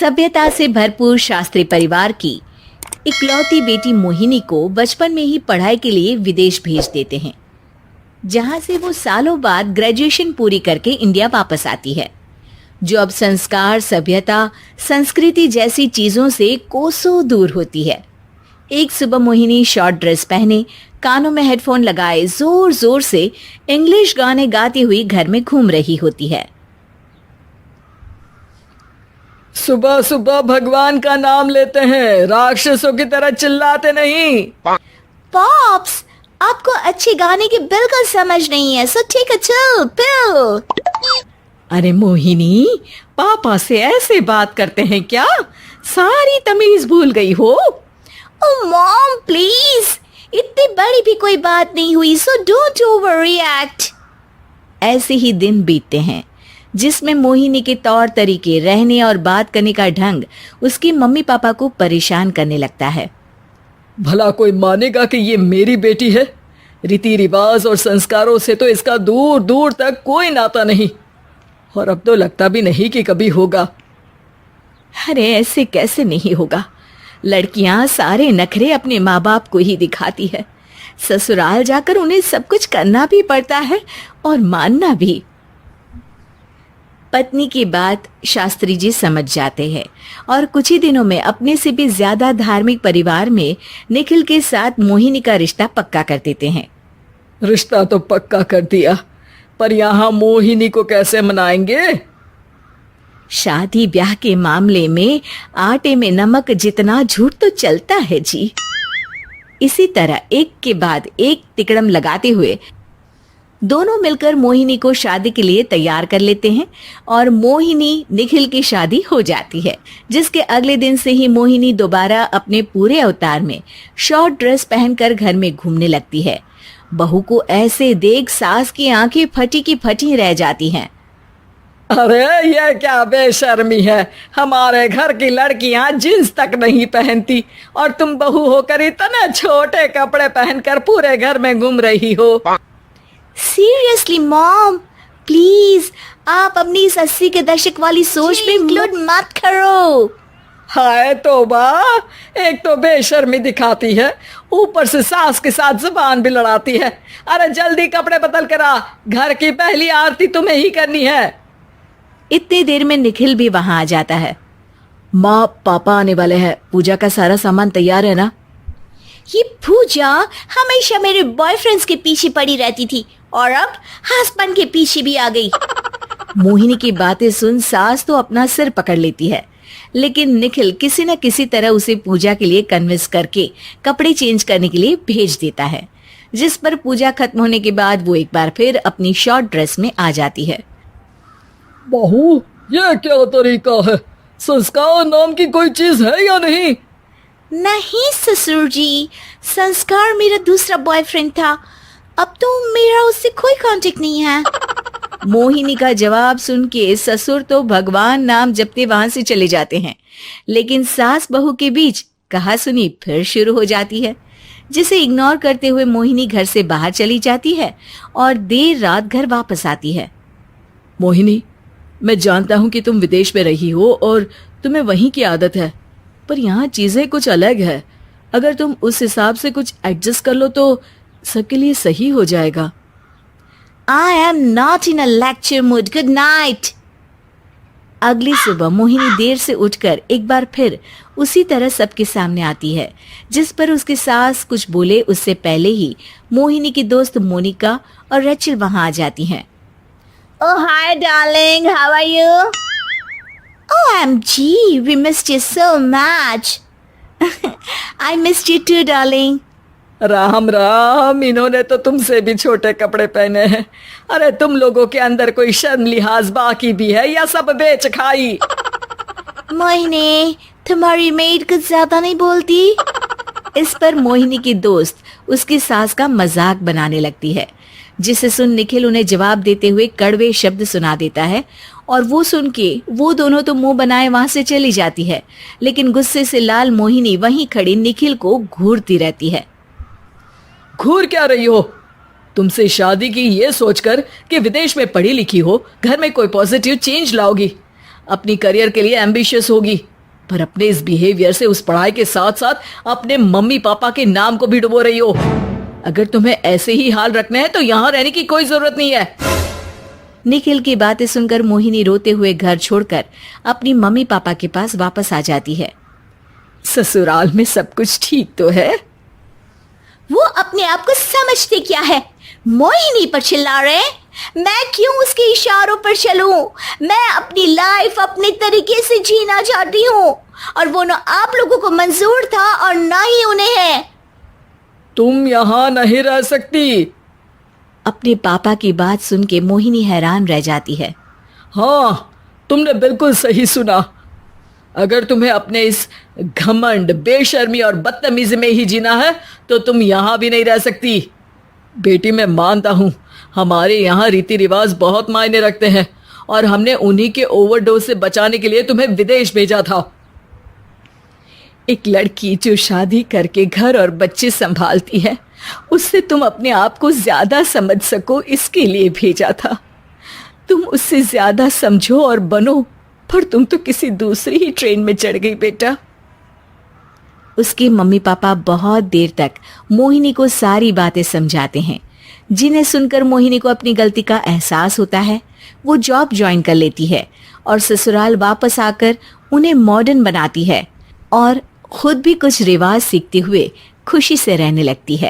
सभ्यता से भरपूर शास्त्री परिवार की इकलौती बेटी मोहिनी को बचपन में ही पढ़ाई के लिए विदेश भेज देते हैं, जहां से वो सालों बाद ग्रेजुएशन पूरी करके इंडिया वापस आती है, जो अब संस्कार, सभ्यता, संस्कृति जैसी चीजों से कोसों दूर होती है। एक सुबह मोहिनी शॉर्ट ड्रेस पहने, कानों में हेडफोन लगाए जोर जोर से इंग्लिश गाने गाती हुई घर में घूम रही होती है। सुबह सुबह भगवान का नाम लेते हैं, राक्षसों की तरह चिल्लाते नहीं। पॉप्स, आपको अच्छे गाने की बिल्कुल समझ नहीं है, so take a chill pill. अरे मोहिनी, पापा से ऐसे बात करते हैं क्या? सारी तमीज भूल गई हो। ओह मॉम प्लीज, इतनी बड़ी भी कोई बात नहीं हुई, सो डोंट ओवर रिएक्ट। ऐसे ही दिन बीतते हैं जिसमें मोहिनी के तौर तरीके, रहने और बात करने का ढंग उसकी मम्मी पापा को परेशान करने लगता है। भला कोई मानेगा कि ये मेरी बेटी है? रीति रिवाज और संस्कारों से तो इसका दूर दूर तक कोई नाता नहीं, और अब तो लगता भी नहीं कि कभी होगा। अरे ऐसे कैसे नहीं होगा? लड़कियां सारे नखरे अपने माँ बाप को ही दिखाती है। ससुराल जाकर उन्हें सब कुछ करना भी पड़ता है और मानना भी। पत्नी की बात शास्त्री जी समझ जाते हैं और कुछ ही दिनों में अपने से भी ज्यादा धार्मिक परिवार में निखिल के साथ मोहिनी का रिश्ता पक्का कर देते हैं। रिश्ता तो पक्का कर दिया, पर यहाँ मोहिनी को कैसे मनाएंगे? शादी ब्याह के मामले में आटे में नमक जितना झूठ तो चलता है जी। इसी तरह एक के बाद एक तिकड़म लगाते हुए दोनों मिलकर मोहिनी को शादी के लिए तैयार कर लेते हैं और मोहिनी निखिल की शादी हो जाती है, जिसके अगले दिन से ही मोहिनी दोबारा अपने पूरे अवतार में शॉर्ट ड्रेस पहनकर घर में घूमने लगती है। बहू को ऐसे देख सास की आंखें फटी की फटी रह जाती हैं। अरे ये क्या बेशर्मी है, हमारे घर की लड़कियां जींस तक नहीं पहनती और तुम बहू होकर इतने छोटे कपड़े पहनकर पूरे घर में घूम रही हो। सीरियसली मॉम, प्लीज आप अपनी इस 80 के दशक वाली सोच पे इंक्लूड मत करो। हाय तौबा, एक तो बेशर्मी दिखाती है, ऊपर से सास के साथ जुबान भी लड़ाती है। अरे जल्दी कपड़े बदल कर आ, घर की पहली आरती तुम्हें ही करनी है। इतनी देर में निखिल भी वहां आ जाता है। माँ, पापा आने वाले हैं, पूजा का सारा सामान तैयार है ना? ये पूजा हमेशा मेरे बॉयफ्रेंड्स के पीछे पड़ी रहती थी और अब हस्बैंड के पीछे भी आ गई। मोहिनी की बातें सुन सास तो अपना सिर पकड़ लेती है, लेकिन निखिल किसी न किसी तरह उसे पूजा के लिए कन्विंस करके कपड़े चेंज करने के लिए भेज देता है, जिस पर पूजा खत्म होने के बाद वो एक बार फिर अपनी शॉर्ट ड्रेस में आ जाती है। बहू, ये क्या तरीका है? संस्कार नाम की कोई चीज है या नहीं? नहीं ससुर जी, संस्कार मेरा दूसरा बॉयफ्रेंड था, अब तो मेरा उससे कोई कांटेक्ट नहीं है। मोहिनी का जवाब सुन के ससुर तो भगवान नाम जपते वहां से चले जाते हैं, लेकिन सास बहू के बीच कहासुनी फिर शुरू हो जाती है, जिसे इग्नोर करते हुए मोहिनी घर से बाहर चली जाती है और देर रात घर वापस आती है। मोहिनी, मैं जानता हूँ कि तुम विदेश में रही हो और तुम्हें वहीं की आदत है, पर यहाँ चीजें कुछ अलग है। अगर तुम उस हिसाब से कुछ एडजस्ट कर लो तो सबके लिए सही हो जाएगा। I am not in a lecture mood. Good night. अगली सुबह मोहिनी देर से उठकर एक बार फिर उसी तरह सबके सामने आती है, जिस पर उसकी सास कुछ बोले उससे पहले ही मोहिनी की दोस्त मोनिका और रेचल वहां आ जाती हैं। Oh hi darling, how are you? OMG, we missed you so much. I missed you too darling. Ram Ram, इन्होंने तो तुमसे भी छोटे कपड़े पहने हैं। अरे तुम लोगों के अंदर कोई शर्म लिहाज बाकी भी है या सब बेच खाई? मोहिनी, तुम्हारी मेड कुछ ज्यादा नहीं बोलती? इस पर मोहिनी की दोस्त उसकी सास का मजाक बनाने लगती है, जिसे सुन निखिल उन्हें जवाब देते हुए कड़वे शब्द सुना देता है और वो सुन के वो दोनों तो मुंह बनाए वहां से चली जाती है, लेकिन गुस्से से लाल मोहिनी वहीं खड़ी निखिल को घूरती रहती है। घूर क्या रही हो? तुमसे शादी की ये सोचकर कि विदेश में पढ़ी लिखी हो, घर में कोई पॉजिटिव चेंज लाओगी। अपनी करियर के एम्बिशियस एम्बिशियस होगी, पर अपने इस बिहेवियर से उस पढ़ाई के साथ साथ अपने मम्मी पापा के नाम को भी डुबो रही हो। अगर तुम्हें ऐसे ही हाल रखना है तो यहाँ रहने की कोई जरूरत नहीं है। निखिल की बातें सुनकर मोहिनी रोते हुए घर छोड़कर अपनी मम्मी पापा के पास वापस आ जाती है। ससुराल में सब कुछ ठीक तो है? वो अपने आप को समझते क्या है? मोहिनी पर चिल्ला रहे हैं? मैं क्यों उसके इशारों पर चलूं? मैं अपनी लाइफ अपने तरीके से जीना चाहती हूँ और वो ना आप लोगों को मंजूर था और ना ही उन्हें है। तुम यहाँ नहीं रह सकती। अपने पापा की बात सुन के मोहिनी हैरान रह जाती है। हाँ, तुमने बिल्कुल सही सुना। अगर तुम्हें अपने इस घमंड, बेशर्मी और बदतमीजी में ही जीना है तो तुम यहाँ भी नहीं रह सकती। बेटी, मैं मानता हूँ हमारे यहाँ रीति रिवाज बहुत मायने रखते हैं और हमने उन्हीं के ओवरडोज से बचाने के लिए तुम्हें विदेश भेजा था। एक लड़की जो शादी करके घर और बच्चे संभालती है, उससे तुम अपने आप को ज्यादा समझ सको इसके लिए भेजा था। तुम उससे ज्यादा समझो और बनो, पर तुम तो किसी दूसरी ही ट्रेन में चढ़ गई बेटा। उसके मम्मी पापा बहुत देर तक मोहिनी को सारी बातें समझाते हैं, जिन्हें सुनकर मोहिनी को अपनी गलती का एहसास होता है। वो जॉब ज्वाइन कर लेती है और ससुराल वापस आकर उन्हें मॉडर्न बनाती है और खुद भी कुछ रिवाज सीखते हुए खुशी से रहने लगती है।